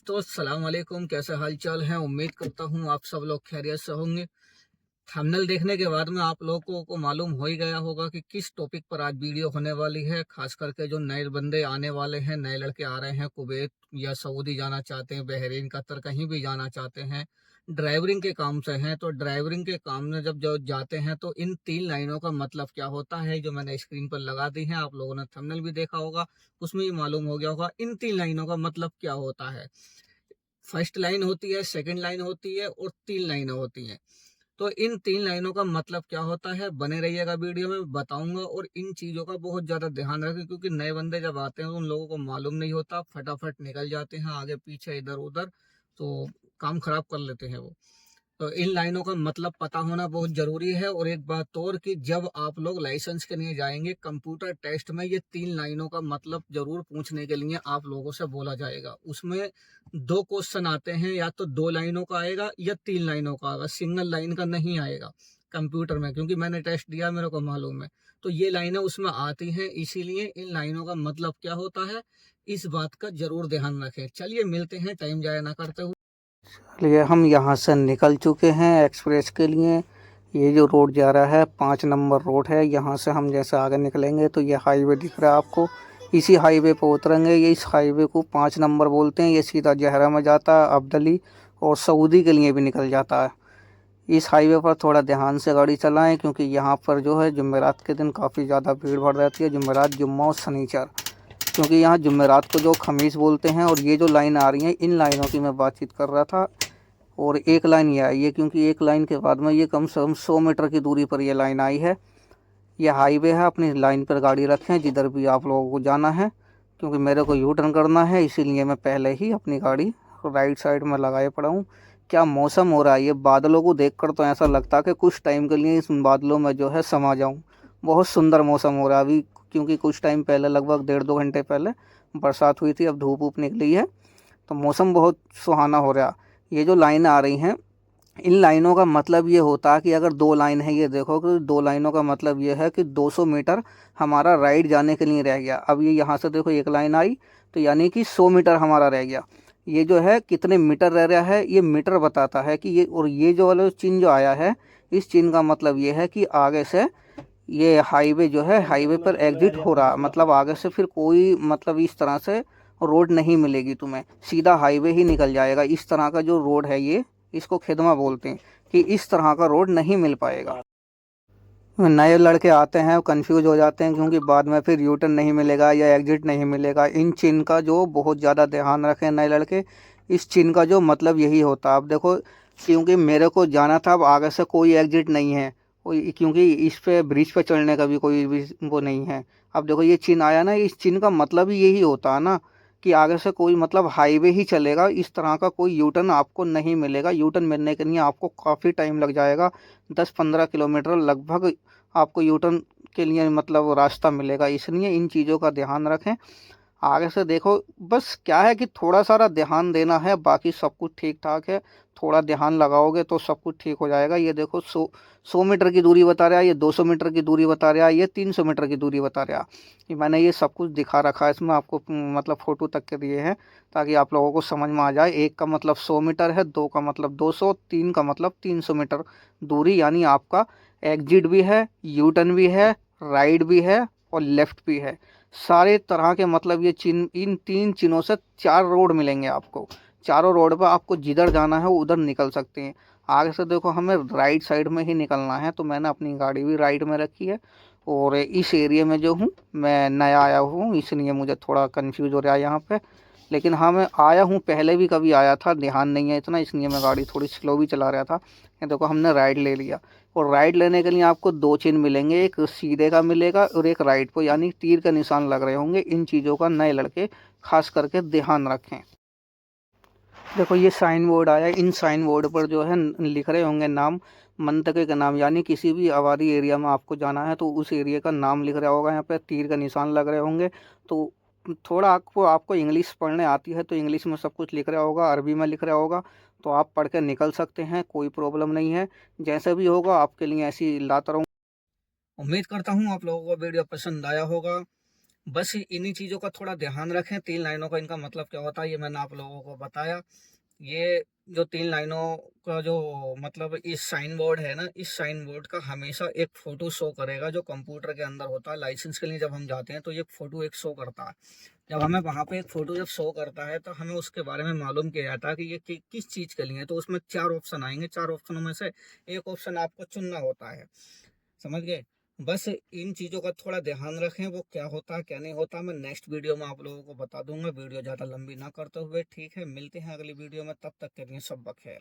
दोस्तों अस्सलाम वालेकुम। कैसे हाल चाल है? उम्मीद करता हूँ आप सब लोग खैरियत से होंगे। थंबनेल देखने के बाद में आप लोगों को मालूम हो ही गया होगा कि किस टॉपिक पर आज वीडियो होने वाली है। खास करके जो नए बंदे आने वाले हैं, नए लड़के आ रहे हैं, कुवैत या सऊदी जाना चाहते हैं, बहरीन, कतर, कहीं भी जाना चाहते हैं, ड्राइवरिंग के काम से हैं, तो ड्राइवरिंग के काम में जब जो जाते हैं तो इन 3 लाइनों का मतलब क्या होता है, जो मैंने स्क्रीन पर लगा दी है। आप लोगों ने थंबनेल भी देखा होगा, उसमें भी मालूम हो गया होगा इन 3 लाइनों का मतलब क्या होता है। फर्स्ट लाइन होती है, सेकंड लाइन होती है और 3 लाइनें होती हैं। तो इन 3 लाइनों का मतलब क्या होता है, बने रहिएगा, वीडियो में बताऊंगा। और इन चीज़ों का बहुत ज़्यादा ध्यान रखें, क्योंकि नए बंदे जब आते हैं तो उन लोगों को मालूम नहीं होता, फटाफट निकल जाते हैं आगे पीछे इधर उधर, तो काम खराब कर लेते हैं वो। तो इन लाइनों का मतलब पता होना बहुत ज़रूरी है। और एक बात और कि जब आप लोग लाइसेंस के लिए जाएंगे कंप्यूटर टेस्ट में, ये 3 लाइनों का मतलब ज़रूर पूछने के लिए आप लोगों से बोला जाएगा। उसमें 2 क्वेश्चन आते हैं, या तो 2 लाइनों का आएगा या 3 लाइनों का आएगा, सिंगल लाइन का नहीं आएगा कंप्यूटर में, क्योंकि मैंने टेस्ट दिया, मेरे को मालूम है। तो ये लाइनें उसमें आती हैं, इसीलिए इन लाइनों का मतलब क्या होता है, इस बात का ज़रूर ध्यान रखें। चलिए मिलते हैं, टाइम जाया ना करते हुए। चलिए हम यहाँ से निकल चुके हैं एक्सप्रेस के लिए। ये जो रोड जा रहा है 5 नंबर रोड है। यहाँ से हम जैसे आगे निकलेंगे तो ये हाईवे दिख रहा है आपको। इसी हाईवे पर उतरेंगे। ये इस हाईवे को 5 नंबर बोलते हैं। ये सीधा जहरा में जाता है, अब्दली और सऊदी के लिए भी निकल जाता है। इस हाईवे पर थोड़ा ध्यान से गाड़ी चलाएं, क्योंकि यहाँ पर जो है जुमेरात के दिन काफ़ी ज़्यादा भीड़ बढ़ रहती है। जुमेरात, जुम्मा और शनिचर, क्योंकि यहाँ जुमेरात को जो खमीस बोलते हैं। और ये जो लाइन आ रही है, इन लाइनों की मैं बातचीत कर रहा था। और एक लाइन ये आई है, क्योंकि एक लाइन के बाद में ये कम से कम 100 मीटर की दूरी पर ये लाइन आई है। यह हाईवे है। अपनी लाइन पर गाड़ी रखें जिधर भी आप लोगों को जाना है, क्योंकि मेरे को यू टर्न करना है, इसीलिए मैं पहले ही अपनी गाड़ी राइट साइड में लगाए पड़ा हूँ। क्या मौसम हो रहा है! ये बादलों को देखकर तो ऐसा लगता है कि कुछ टाइम के लिए इस बादलों में जो है समा जाऊँ। बहुत सुंदर मौसम हो रहा है अभी, क्योंकि कुछ टाइम पहले, लगभग 1.5-2 घंटे पहले बरसात हुई थी। अब धूप ऊप निकली है, तो मौसम बहुत सुहाना हो रहा। ये जो लाइन आ रही हैं, इन लाइनों का मतलब ये होता है कि अगर 2 लाइन है, ये देखो कि 2 लाइनों का मतलब ये है कि 200 मीटर हमारा राइट जाने के लिए रह गया। अब ये यहाँ से देखो एक लाइन आई, तो यानी कि 100 मीटर हमारा रह गया। ये जो है कितने मीटर रह रहा है, ये मीटर बताता है कि ये। और ये जो वाला चिन्ह जो आया है, इस चिन्ह का मतलब ये है कि आगे से ये हाईवे जो है, हाईवे पर एग्जिट हो रहा, मतलब आगे से फिर कोई मतलब इस तरह से रोड नहीं मिलेगी तुम्हें, सीधा हाईवे ही निकल जाएगा। इस तरह का जो रोड है, ये इसको खेदमा बोलते हैं, कि इस तरह का रोड नहीं मिल पाएगा। नए लड़के आते हैं, कंफ्यूज हो जाते हैं, क्योंकि बाद में फिर यूटर्न नहीं मिलेगा या एग्जिट नहीं मिलेगा। इन चिन्ह का जो बहुत ज़्यादा ध्यान रखें नए लड़के। इस चिन्ह का जो मतलब यही होता है। अब देखो, क्योंकि मेरे को जाना था, अब आगे से कोई एग्जिट नहीं है, क्योंकि इस पे ब्रिज पे चढ़ने का भी कोई भी वो नहीं है। अब देखो ये चिन्ह आया ना, इस चिन्ह का मतलब ही यही होता है ना, कि आगे से कोई मतलब हाईवे ही चलेगा। इस तरह का कोई यूटर्न आपको नहीं मिलेगा। यूटर्न मिलने के लिए आपको काफ़ी टाइम लग जाएगा, 10-15 किलोमीटर लगभग आपको यूटर्न के लिए मतलब रास्ता मिलेगा। इसलिए इन चीज़ों का ध्यान रखें। आगे से देखो, बस क्या है कि थोड़ा सारा ध्यान देना है, बाकी सब कुछ ठीक ठाक है। थोड़ा ध्यान लगाओगे तो सब कुछ ठीक हो जाएगा। ये देखो, 100 मीटर की दूरी बता रहा है, ये 200 मीटर की दूरी बता रहा है, ये 300 मीटर की दूरी बता रहा है। कि मैंने ये सब कुछ दिखा रखा है इसमें आपको, मतलब फ़ोटो तक के दिए हैं, ताकि आप लोगों को समझ में आ जाए। एक का मतलब 100 मीटर है, दो का मतलब 200, तीन का मतलब 300 मीटर दूरी, यानी आपका एग्जिट भी है, यू टर्न भी है, राइट भी है और लेफ्ट भी है। सारे तरह के मतलब ये चिन्ह, इन 3 चिन्हों से 4 रोड मिलेंगे आपको। चारों रोड पर आपको जिधर जाना है उधर निकल सकते हैं। आगे से देखो, हमें राइट साइड में ही निकलना है, तो मैंने अपनी गाड़ी भी राइट में रखी है। और इस एरिया में जो हूँ, मैं नया आया हूँ, इसलिए मुझे थोड़ा कंफ्यूज हो रहा है यहाँ पे। लेकिन हाँ, मैं आया हूँ, पहले भी कभी आया था, ध्यान नहीं है इतना, इसलिए मैं गाड़ी थोड़ी स्लो भी चला रहा था। ये देखो, हमने राइट ले लिया। और राइट लेने के लिए आपको 2 चिन्ह मिलेंगे, एक सीधे का मिलेगा और एक राइट को, यानी तीर का निशान लग रहे होंगे। इन चीज़ों का नए लड़के खास करके ध्यान रखें। देखो ये साइन बोर्ड आया, इन साइन बोर्ड पर जो है लिख रहे होंगे नाम, मंतके का नाम, यानी किसी भी आबादी एरिया में आपको जाना है तो उस एरिया का नाम लिख रहा होगा। यहाँ पे तीर का निशान लग रहे होंगे। तो थोड़ा आपको आपको इंग्लिश पढ़ने आती है तो इंग्लिश में सब कुछ लिख रहा होगा, अरबी में लिख रहा होगा, तो आप पढ़ के निकल सकते हैं, कोई प्रॉब्लम नहीं है। जैसे भी होगा आपके लिए ऐसी लाता रहूँगा। उम्मीद करता हूँ आप लोगों को वीडियो पसंद आया होगा। बस इन्हीं चीज़ों का थोड़ा ध्यान रखें। 3 लाइनों का इनका मतलब क्या होता है ये मैंने आप लोगों को बताया। ये जो 3 लाइनों का जो मतलब इस साइन बोर्ड है ना, इस साइन बोर्ड का हमेशा एक फ़ोटो शो करेगा जो कंप्यूटर के अंदर होता है। लाइसेंस के लिए जब हम जाते हैं तो ये फ़ोटो एक शो करता है। जब हमें वहाँ पे एक फ़ोटो जब शो करता है तो हमें उसके बारे में मालूम किया जाता है कि ये किस चीज़ के लिए है। तो उसमें 4 ऑप्शन आएँगे, 4 ऑप्शनों में से एक ऑप्शन आपको चुनना होता है। समझ गए? बस इन चीज़ों का थोड़ा ध्यान रखें, वो क्या होता है, क्या नहीं होता, मैं नेक्स्ट वीडियो में आप लोगों को बता दूँगा। वीडियो ज़्यादा लंबी ना करते हुए, ठीक है? मिलते हैं अगली वीडियो में, तब तक के लिए सब बख़ैर।